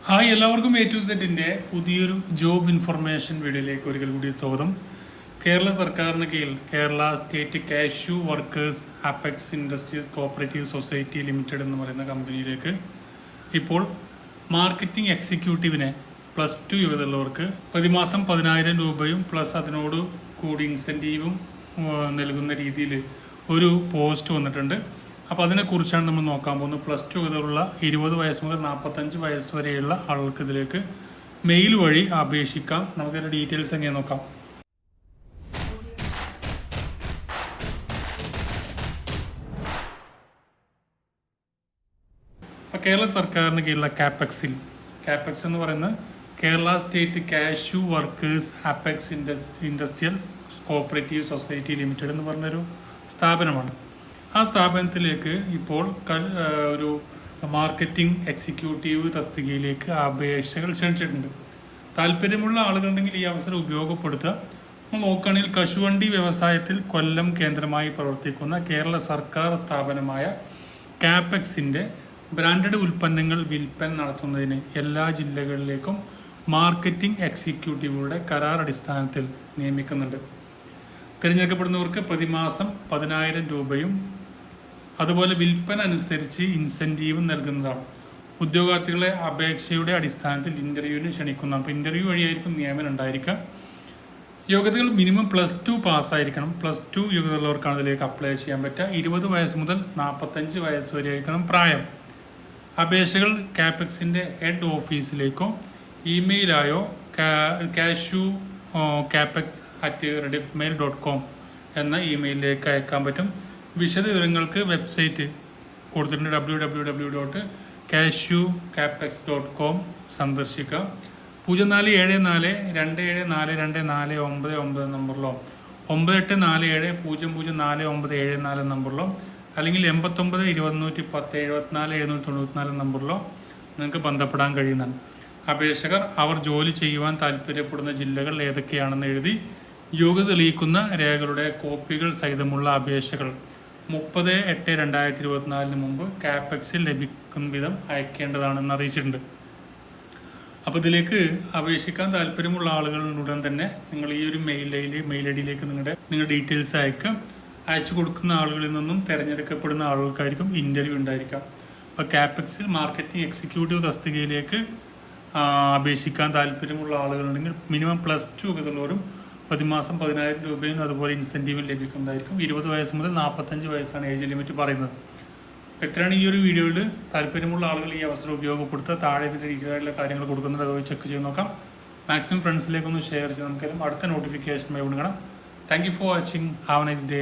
Hi, എല്ലാവർക്കും A to സെറ്റിൻ്റെ പുതിയൊരു ജോബ് ഇൻഫർമേഷൻ വീഡിയോയിലേക്ക് ഒരിക്കൽ കൂടി സ്വാഗതം. കേരള സർക്കാരിന് കീഴിൽ Kerala state cashew workers apex industries cooperative society limited എന്ന് പറയുന്ന കമ്പനിയിലേക്ക് ഇപ്പോൾ മാർക്കറ്റിംഗ് എക്സിക്യൂട്ടീവിനെ +2 യോഗ്യതയുള്ളവർക്ക് പ്രതിമാസം 10,000 രൂപയും പ്ലസ് അതിനോട് കൂടി ഇൻസെൻറ്റീവും നൽകുന്ന രീതിയിൽ ഒരു പോസ്റ്റ് വന്നിട്ടുണ്ട്. അപ്പോൾ അതിനെക്കുറിച്ചാണ് നമ്മൾ നോക്കാൻ പോകുന്നത്. +2 യോഗ്യതയുള്ള 20 വയസ്സ് മുതൽ 45 വയസ്സ് വരെയുള്ള ആളുകൾക്ക് ഇതിലേക്ക് മെയിൽ വഴി അപേക്ഷിക്കാം. നമുക്കതിൻ്റെ ഡീറ്റെയിൽസ് എങ്ങനെ നോക്കാം. അപ്പോൾ കേരള സർക്കാരിന് കീഴിലുള്ള കാപ്പെക്സ് എന്ന് പറയുന്നത് Kerala state cashew workers apex industrial cooperative society limited എന്ന് പറഞ്ഞൊരു സ്ഥാപനമാണ്. ആ സ്ഥാപനത്തിലേക്ക് ഇപ്പോൾ ഒരു മാർക്കറ്റിംഗ് എക്സിക്യൂട്ടീവ് തസ്തികയിലേക്ക് അപേക്ഷകൾ ക്ഷണിച്ചിട്ടുണ്ട്. താല്പര്യമുള്ള ആളുകളുണ്ടെങ്കിൽ ഈ അവസരം ഉപയോഗപ്പെടുത്തുക. നമ്മൾ നോക്കുകയാണെങ്കിൽ കശുവണ്ടി വ്യവസായത്തിൽ കൊല്ലം കേന്ദ്രമായി പ്രവർത്തിക്കുന്ന കേരള സർക്കാർ സ്ഥാപനമായ കാപ്പെക്സിൻ്റെ ബ്രാൻഡഡ് ഉൽപ്പന്നങ്ങൾ വിൽപ്പന നടത്തുന്നതിന് എല്ലാ ജില്ലകളിലേക്കും മാർക്കറ്റിംഗ് എക്സിക്യൂട്ടീവുകളുടെ കരാർ അടിസ്ഥാനത്തിൽ നിയമിക്കുന്നുണ്ട്. തിരഞ്ഞെടുക്കപ്പെടുന്നവർക്ക് പ്രതിമാസം 10,000 രൂപയും അതുപോലെ വിൽപ്പന അനുസരിച്ച് ഇൻസെൻറ്റീവും നൽകുന്നതാണ്. ഉദ്യോഗാർത്ഥികളെ അപേക്ഷയുടെ അടിസ്ഥാനത്തിൽ ഇൻ്റർവ്യൂവിന് ക്ഷണിക്കുന്നതാണ്. അപ്പോൾ ഇൻ്റർവ്യൂ വഴിയായിരിക്കും നിയമനം ഉണ്ടായിരിക്കുക. യോഗ്യതകൾ മിനിമം +2 പാസ്സായിരിക്കണം. +2 യോഗ്യതയുള്ളവർക്കാണ് ഇതിലേക്ക് അപ്ലൈ ചെയ്യാൻ പറ്റുക. 20 വയസ്സ് മുതൽ 45 വയസ്സ് വരെ ആയിരിക്കണം പ്രായം. അപേക്ഷകൾ കാപ്പെക്സിൻ്റെ ഹെഡ് ഓഫീസിലേക്കോ ഇമെയിലായോ capex@rediffmail.com എന്ന ഇമെയിലിലേക്ക് അയക്കാൻ പറ്റും. വിശദ വിവരങ്ങൾക്ക് വെബ്സൈറ്റ് കൊടുത്തിട്ടുണ്ട്. www.cashewcapex.com സന്ദർശിക്കുക. 0474274249 നമ്പറിലോ 9847004974 നമ്പറിലോ അല്ലെങ്കിൽ 89211074 നമ്പറിലോ നിങ്ങൾക്ക് ബന്ധപ്പെടാൻ കഴിയുന്നതാണ്. അപേക്ഷകർ അവർ ജോലി ചെയ്യുവാൻ താല്പര്യപ്പെടുന്ന ജില്ലകൾ ഏതൊക്കെയാണെന്ന് എഴുതി യോഗ്യത തെളിയിക്കുന്ന രേഖകളുടെ കോപ്പികൾ സഹിതമുള്ള അപേക്ഷകൾ 30/8/2024 മുമ്പ് കാപ്പെക്സിൽ ലഭിക്കുന്ന വിധം അയക്കേണ്ടതാണെന്ന് അറിയിച്ചിട്ടുണ്ട്. അപ്പോൾ ഇതിലേക്ക് അപേക്ഷിക്കാൻ താല്പര്യമുള്ള ആളുകളുടൻ തന്നെ നിങ്ങൾ ഈ ഒരു മെയിൽ ഐ ഡിയിലേക്ക് നിങ്ങളുടെ ഡീറ്റെയിൽസ് അയച്ചു കൊടുക്കുന്ന ആളുകളിൽ നിന്നും തിരഞ്ഞെടുക്കപ്പെടുന്ന ആളുകൾക്കായിരിക്കും ഇൻ്റർവ്യൂ ഉണ്ടായിരിക്കാം. അപ്പോൾ കാപ്പെക്സിൽ മാർക്കറ്റിംഗ് എക്സിക്യൂട്ടീവ് തസ്തികയിലേക്ക് അപേക്ഷിക്കാൻ താല്പര്യമുള്ള ആളുകളുണ്ടെങ്കിൽ മിനിമം +2 യോഗ്യതയുള്ളവരും പ്രതിമാസം 10,000 രൂപയും അതുപോലെ ഇൻസെൻറ്റീവും ലഭിക്കുന്നതായിരിക്കും. 20 വയസ്സ് മുതൽ 45 വയസ്സാണ് ഏജ് ലിമിറ്റ് പറയുന്നത്. എത്രയാണ് ഈ ഒരു വീഡിയോയിൽ താല്പര്യമുള്ള ആളുകൾ ഈ അവസരം ഉപയോഗപ്പെടുത്തുക. താഴെ ഇതിൻ്റെ ഡീറ്റെയിലായിട്ടുള്ള കാര്യങ്ങൾ കൊടുക്കുന്നുണ്ട്. അതുപോലെ ചെക്ക് ചെയ്ത് നോക്കാം. മാക്സിമം ഫ്രണ്ട്സിലേക്കൊന്ന് ഷെയർ ചെയ്ത് നമുക്കറിയാം അടുത്ത നോട്ടിഫിക്കേഷൻ കൊടുക്കണം. Thank you for watching. Have A nice day.